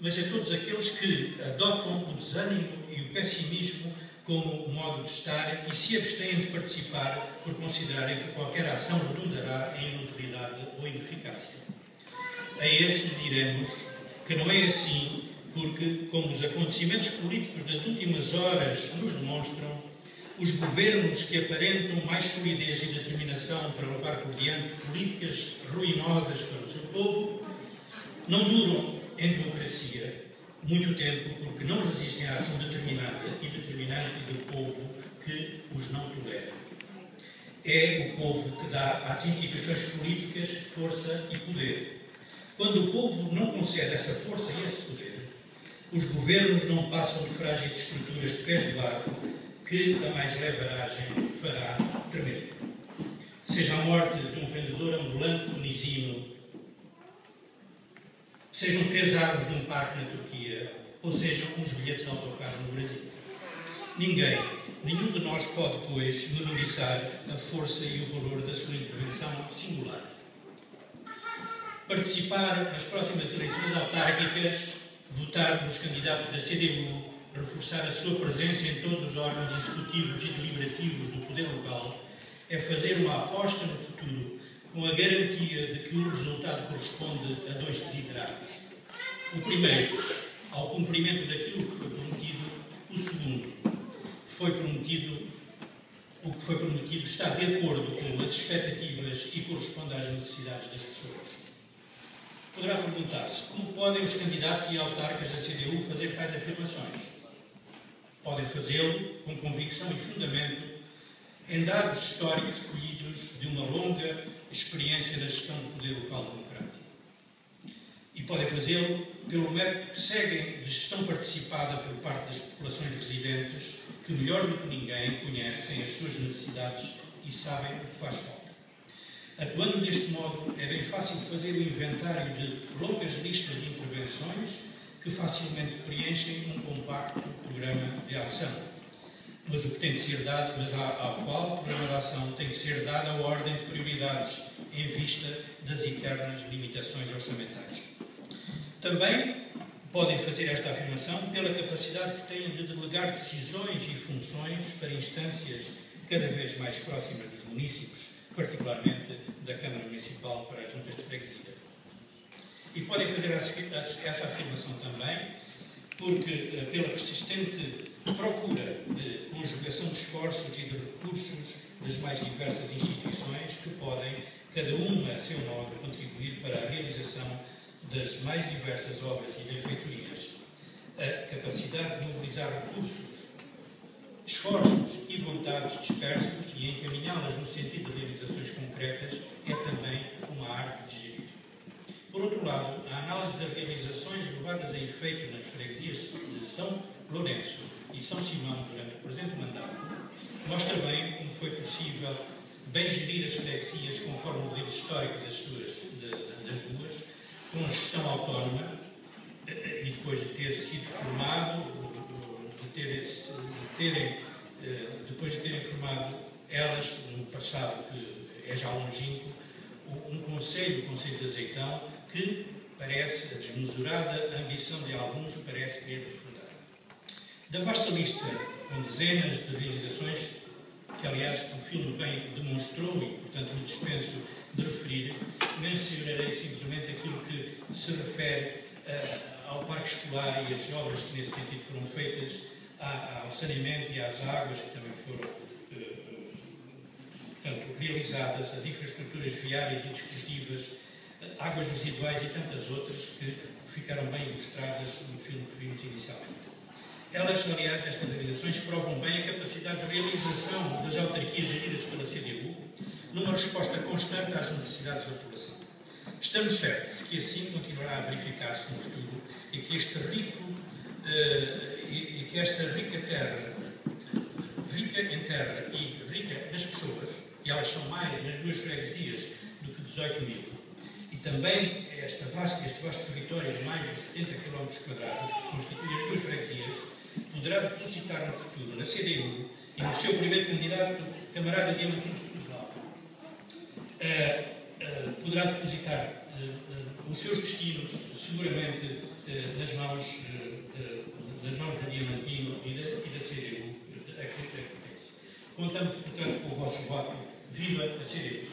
mas a todos aqueles que adotam o desânimo e o pessimismo como modo de estar e se abstêm de participar por considerarem que qualquer ação redundará em inutilidade ou ineficácia. A esses diremos que não é assim, porque, como os acontecimentos políticos das últimas horas nos demonstram, os governos que aparentam mais solidez e determinação para levar por diante políticas ruinosas para o seu povo não duram em democracia muito tempo, porque não resistem à ação determinada e determinante do povo que os não tolera. É o povo que dá às instituições políticas força e poder. Quando o povo não concede essa força e esse poder, os governos não passam de frágeis estruturas de pés de barro que a mais leve aragem fará tremer. Seja a morte de um vendedor ambulante tunisino, sejam 3 árvores de um parque na Turquia, ou sejam uns bilhetes de autocarro no Brasil. Nenhum de nós pode, pois, menorizar a força e o valor da sua intervenção singular. Participar nas próximas eleições autárquicas, votar nos candidatos da CDU, reforçar a sua presença em todos os órgãos executivos e deliberativos do poder local, é fazer uma aposta no futuro com a garantia de que o resultado corresponde a 2 desiderados. O primeiro, ao cumprimento daquilo que foi prometido. O segundo, o que foi prometido está de acordo com as expectativas e corresponde às necessidades das pessoas. Poderá perguntar-se como podem os candidatos e autarcas da CDU fazer tais afirmações. Podem fazê-lo com convicção e fundamento em dados históricos colhidos de uma longa experiência da gestão do poder local democrático. E podem fazê-lo pelo método que seguem de gestão participada por parte das populações residentes, que melhor do que ninguém conhecem as suas necessidades e sabem o que faz falta. Atuando deste modo, é bem fácil fazer o inventário de longas listas de intervenções que facilmente preenchem um compacto programa de ação. Mas o que tem que ser dado, ao qual o programa de ação tem que ser dada a ordem de prioridades em vista das eternas limitações orçamentais. Também podem fazer esta afirmação pela capacidade que têm de delegar decisões e funções para instâncias cada vez mais próximas dos municípios, particularmente da Câmara Municipal para as juntas de freguesia. E podem fazer essa afirmação também porque, pela persistente procura de conjugação de esforços e de recursos das mais diversas instituições que podem, cada uma a seu modo, contribuir para a realização das mais diversas obras e benfeitorias. A capacidade de mobilizar recursos, esforços e vontades dispersos e encaminhá-las no sentido de realizações concretas é também uma arte de gerir. Por outro lado, a análise das realizações levadas a efeito nas freguesias de São Lourenço e São Simão durante o presente mandato mostra bem como foi possível bem gerir as freguesias conforme o modelo histórico das duas, com gestão autónoma e depois de ter sido formado, depois de terem formado elas, no passado que é já longínquo, o Conselho de Azeitão, que parece, a desmesurada ambição de alguns, parece querer refundar. Da vasta lista, com dezenas de realizações, que aliás o filme bem demonstrou e, portanto, me dispenso de referir, mencionarei simplesmente aquilo que se refere ao parque escolar e as obras que nesse sentido foram feitas, ao saneamento e às águas que também foram portanto, realizadas, as infraestruturas viárias e desportivas, águas residuais e tantas outras que ficaram bem ilustradas no filme que vimos inicialmente. Elas, aliás, estas realizações provam bem a capacidade de realização das autarquias geridas pela CDU numa resposta constante às necessidades da população. Estamos certos que assim continuará a verificar-se no futuro e que esta rica terra, rica em terra e rica nas pessoas, e elas são mais nas duas freguesias do que 18 mil, e também este vasto território de mais de 70 km quadrados que constitui as duas freguesias, poderá depositar no futuro na CDU e no seu primeiro candidato, camarada Diamantino Portugal, poderá depositar os seus destinos, seguramente, nas mãos da Diamantino e da CDU. Contamos, portanto, com o vosso voto. Viva a CDU!